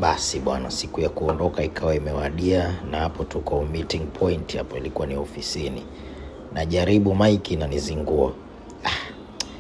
Basi bwana, siku ya kuondoka ikawa imewadia, na hapo tuko meeting point. Hapo ilikuwa ni ofisini. Najaribu mic inanizingua.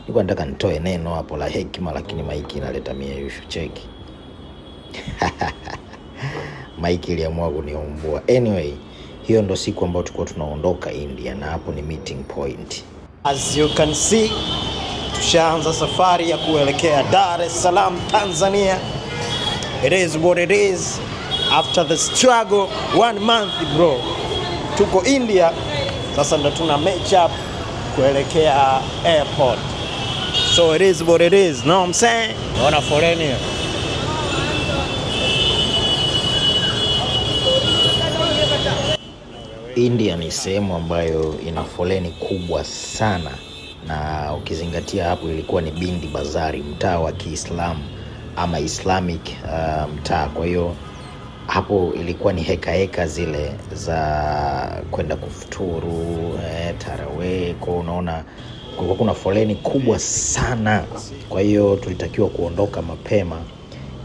Nilikuwa nataka nitoe neno hapo la hekima, lakini mic inaleta mieyusho cheki. Mic iliamua kuniumbua. Anyway, hiyo ndo siku ambayo tulikuwa tunaondoka India, na hapo ni meeting point. As you can see, tushaanza safari ya kuelekea Dar es Salaam, Tanzania. It is what it is. After the struggle, 1 month bro, tuko India. Sasa ndo tuna match up kuelekea airport. So it is what it is, know what I'm saying? Naona foleni here. India ni sehemu ambayo ina foleni kubwa sana, na ukizingatia hapo ilikuwa ni Bindi Bazari, mtaa wa Kiislamu ama Islamic mtaa. Kwa hiyo hapo ilikuwa ni heka zile za kwenda kufuturu, tarawih. Kwa unaona kulikuwa kuna foleni kubwa sana. Kwa hiyo tulitakiwa kuondoka mapema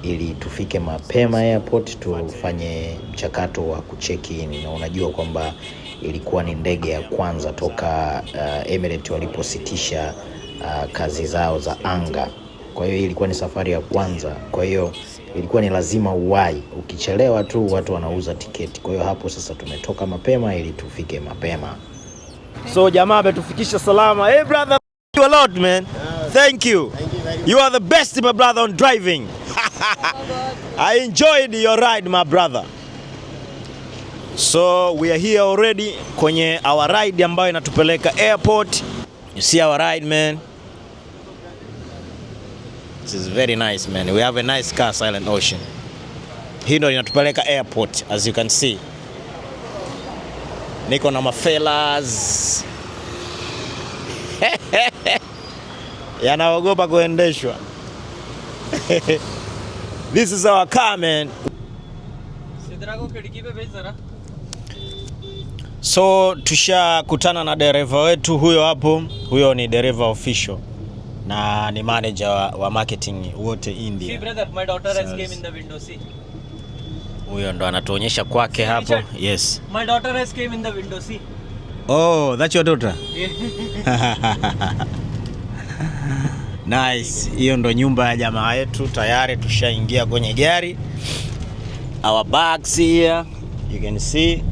ili tufike mapema airport tufanye mchakato wa kucheck in. Na unajua kwamba ilikuwa ni ndege ya kwanza toka Emirates walipositisha kazi zao za anga. Kwa hiyo ilikuwa ni safari ya kwanza. Kwa hiyo ilikuwa ni lazima uwai. Ukichelewa tu watu wanauza tiketi. Kwa hiyo hapo sasa tumetoka mapema ili tufike mapema. So jamaa ametufikisha salama. Hey brother, thank you a lot man. Thank you. You are the best my brother on driving. I enjoyed your ride my brother. So we are here already kwenye our ride ambayo inatupeleka airport. You see our ride man. This is very nice man. We have a nice car, Silent Ocean. Hii ndo inatupeleka airport as you can see. Niko na mafellas. Yanaogopa kuendeshwa. This is our car man. So tushakutana na dereva wetu huyo hapo. Huyo ni dereva official na ni manager wa marketing wote India. See brother, my daughter has came in the window, see. Huyo ndo anatuonyesha kwake hapo. Yes. My daughter has came in the window, see. Oh, that's your daughter? Nice. Hiyo ndo nyumba ya jamaa yetu. Tayari tushaingia kwenye gari. Our bags here. You can see.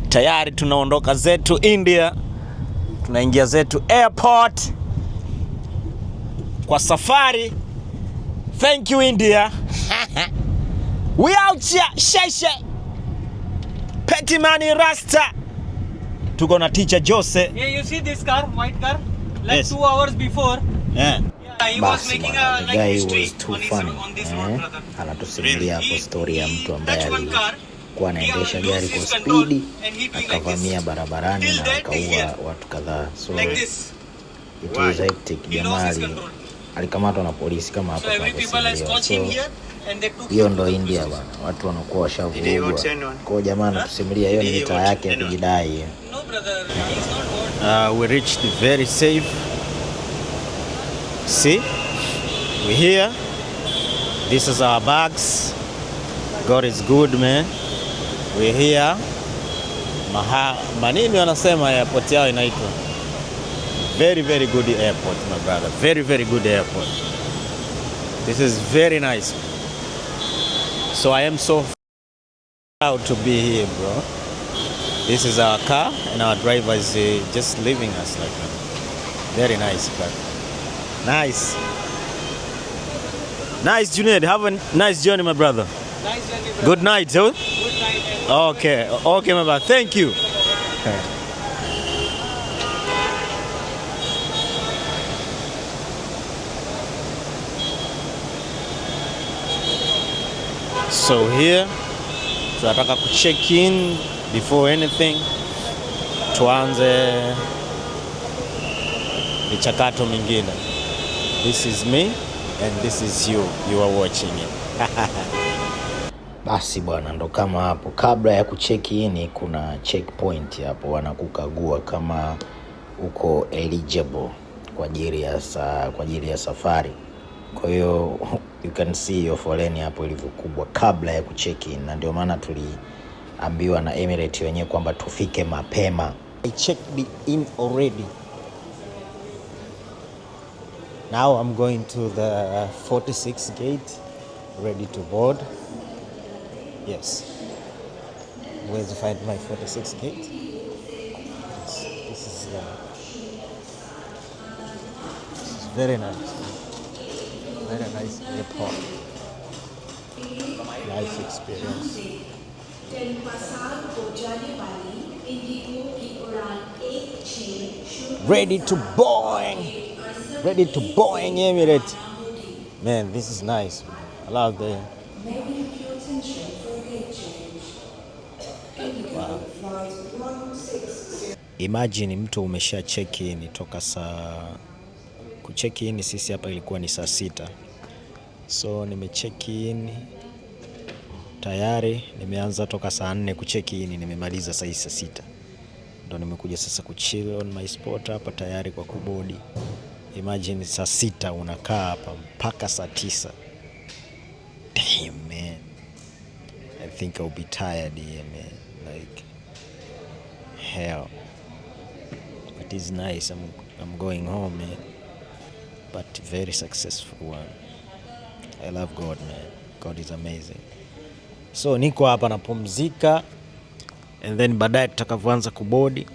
Tayari tunaondoka zetu India. Tunaingia zetu airport kwa safari. Thank you India. We out here, Sheshe. Petty Money Rasta. Tuko na teacher Jose. Yeah, you see this car, white car? Like Yes. 2 hours before. Yeah. He was making a like guy history was too funny. on this road, brother. Anatusimulia hapo story ya mtu ambaye That one car, alikuwa anaendesha he gari kwa loses control spidi, and he do like akavamia this. barabarani Till na that akaua here. watu kadhaa. So Like this. it was hectic. He lost Jamaa his control. alikamatwa na polisi kama hapo So every people has caught him here and they took hiyo him ndo to India police. bana, watu wanakuwa washavurugwa. Kwa jamaa anatusimulia hiyo ni mitaa yake ya kujidai. No brother, he's not God. We reached very safe. See? We're here. This is our bags. God is good man. We're here. Manini wanasema airport yao inaitwa. Very very good airport my brother. Very very good airport. This is very nice. So I am so proud to be here bro. This is our car and our driver is just leaving us like that. Very nice bro. Nice. Nice Junaid. Have a nice journey my brother. Nice journey, brother. Good night, huh? Good night. Okay. Okay my brother. Thank you. So here tunataka kucheck in before anything. Tuanze michakato mingine. This is me and this is you. You are watching it. Basi bwana, ndo kama hapo. Kabla ya kucheki in kuna checkpoint hapo, wanakukagua kama uko eligible kwa ajili ya safari. Kwa hiyo You can see hiyo foleni hapo ilivyo kubwa kabla ya kucheck in, na ndio maana tuliambiwa na Emirates wenyewe kwamba tufike mapema. I checked in already. Now I'm going to the 46 gate, ready to board. Yes. Where to find my 46 gate? This is very nice. Very nice airport. Nice experience. Ready to Boeing. Ready to Boeing, Emirates. Man, this is nice. I love the... Wow. Imagine mtu umesha check in toka kucheck in sisi hapa ilikuwa ni saa 6. So nimecheck in tayari, nimeanza toka saa 4 kucheck in, nimemaliza saa 6. Ndio nimekuja sasa kuchill on my spot hapa tayari kwa kubodi. Imagine saa 6 unakaa hapa mpaka saa 9. Damn man. I think I'll be tired here man. Like hell. It is nice. I'm going home man. But very successful one. I love God man. God is amazing. So niko hapa napumzika, and then baadaye tutakavyoanza kubodi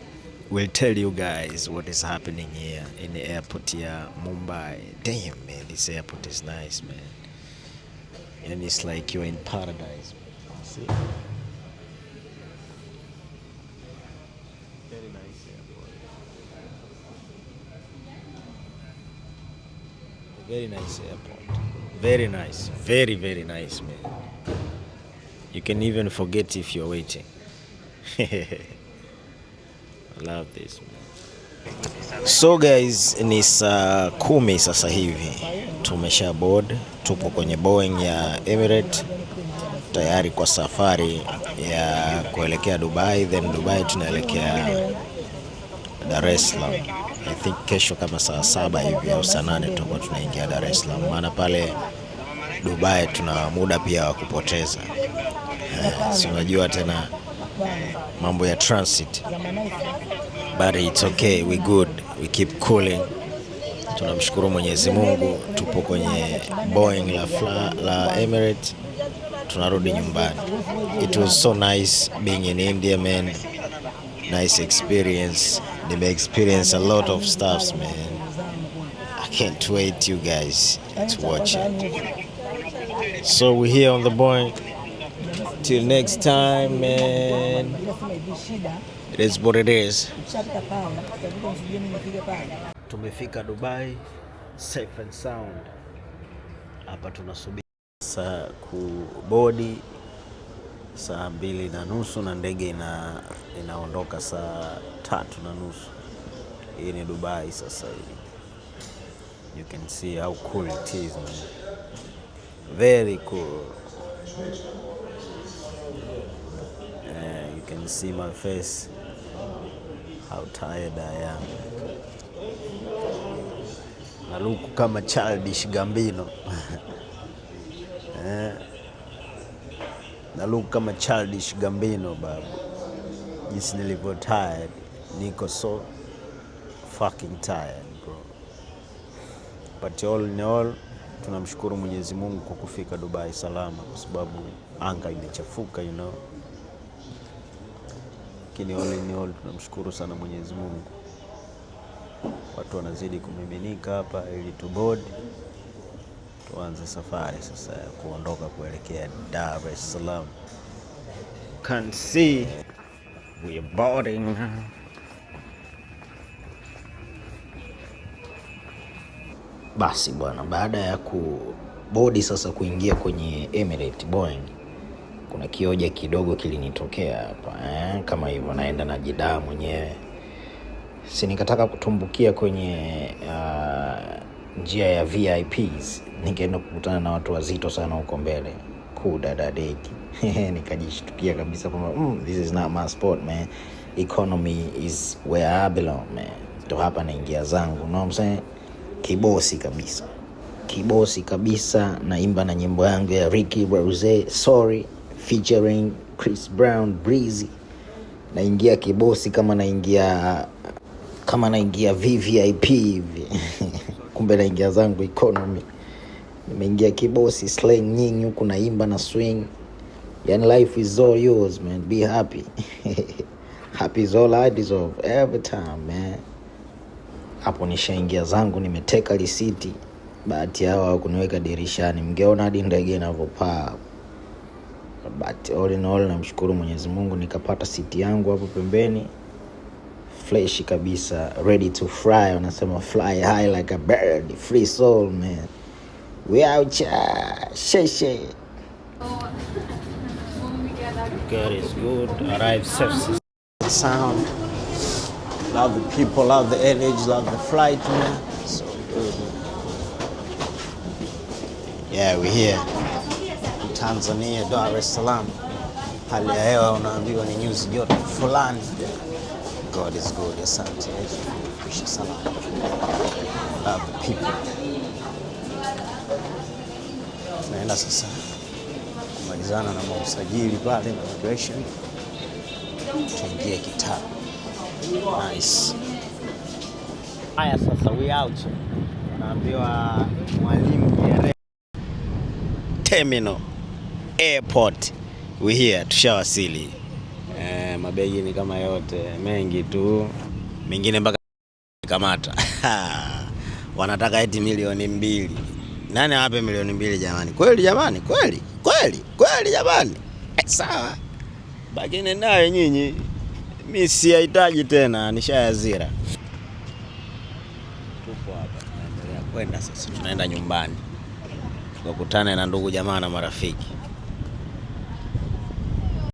we'll tell you guys what is happening here in the airport ya Mumbai. Damn man, this airport is nice man. And it's like you're in paradise. See? Very nice airport. Very nice airport. Very nice. Very, very nice man. You can even forget if you're waiting. I love this man. So guys, ni saa 10 sasa hivi. Tumesha board, tupo kwenye Boeing ya Emirates tayari kwa safari ya kuelekea Dubai, then Dubai tunaelekea Dar es Salaam. I think kesho kama saa 7 hivi au saa 8 tutakuwa tunaingia Dar es Salaam. Maana pale Dubai tuna muda pia wa kupoteza. Si unajua tena mambo ya transit. But it's okay, we good, we keep cooling. Tunamshukuru Mwenyezi Mungu, tupo kwenye Boeing la Emirates, tunarudi nyumbani. It was so nice being in India man. Nice experience. Nime experience a lot of stuffs man. I can't wait you guys to watch it. So we're here on the Boeing. Till next time man. It is what it is. Tumefika Dubai safe and sound. Hapa tunasubiri saa kubodi saa 2:30 na ndege inaondoka saa 3:30. Hii ni Dubai sasa hivi. You can see how cool it is man. Very cool. You can see my face, how tired I am. Na look kama Childish Gambino. Na look kama Childish Gambino babu. Jinsi nilivyo tired. Niko so fucking tired bro. But all in all, tunamshukuru Mwenyezi Mungu kwa kufika Dubai salama, kwa sababu anga imechafuka you know. Lakini all in all tunamshukuru sana Mwenyezi Mungu. Watu wanazidi kumiminika hapa ili tuboard. Tuanze safari sasa ya kuondoka kuelekea Dar es Salaam. Can see we are boarding. Basi bwana, baada ya kubodi sasa kuingia kwenye Emirates Boeing, kuna kioja kidogo kilinitokea hapa kama hivyo naenda na jidaa mwenyewe. Si nikataka kutumbukia kwenye njia ya VIPs, nikaenda kukutana na watu wazito sana huko mbele. Kudadadeki. Nikajishtukia kabisa kwamba this is not my sport man. Economy is where I belong man. Ndo hapa naingia zangu, you know what I'm saying? Kibosi kabisa. kibosi kabisa, naimba na nyimbo yangu ya Ricky Rose Sorry featuring Chris Brown Breezy. Naingia kibosi kama naingia VVIP hivi. Kumbe naingia zangu economy. Nimeingia kibosi, slang nyingi huku, naimba na swing. Yani life is all yours, man. Be happy. Happy is all I deserve every time, man. Hapo nishaingia zangu, nimeteka risiti. Bahati yao kuniweka dirishani, mngeona hadi ndege inavyopaa. But all in all, namshukuru Mwenyezi Mungu nikapata siti yangu hapo pembeni. Fresh kabisa, ready to fly. Wanasema fly high like a bird, free soul, man. We out here. Sheshe. God is good. Arrive safe. Sound. Love the people, love the energy, love the flight, man. So good. Yeah, we're here in Tanzania, Dar es Salaam. Hali ya hewa unaambiwa ni nyuzi joto fulani. God is good. Asante. Kisha sana. Love the people. Tunaenda sasa kumalizana na mausajili pale na migration. Tuingie kitabu. Nice. Haya sasa, we out. Naambiwa Mwalimu Nyerere Terminal Airport. We here, tushawasili. Mabegi ni kama yote, mengi tu. Mengine mpaka kamata. Wanataka eti 2,000,000. Nani awape 2,000,000 jamani? Kweli jamani? Kweli jamani? Sawa. Bagine naye nyinyi. Mimi sihitaji tena, nishayazira. Tupo hapa tunaendelea kwenda sasa, tunaenda nyumbani. Tukakutane na ndugu jamaa na marafiki.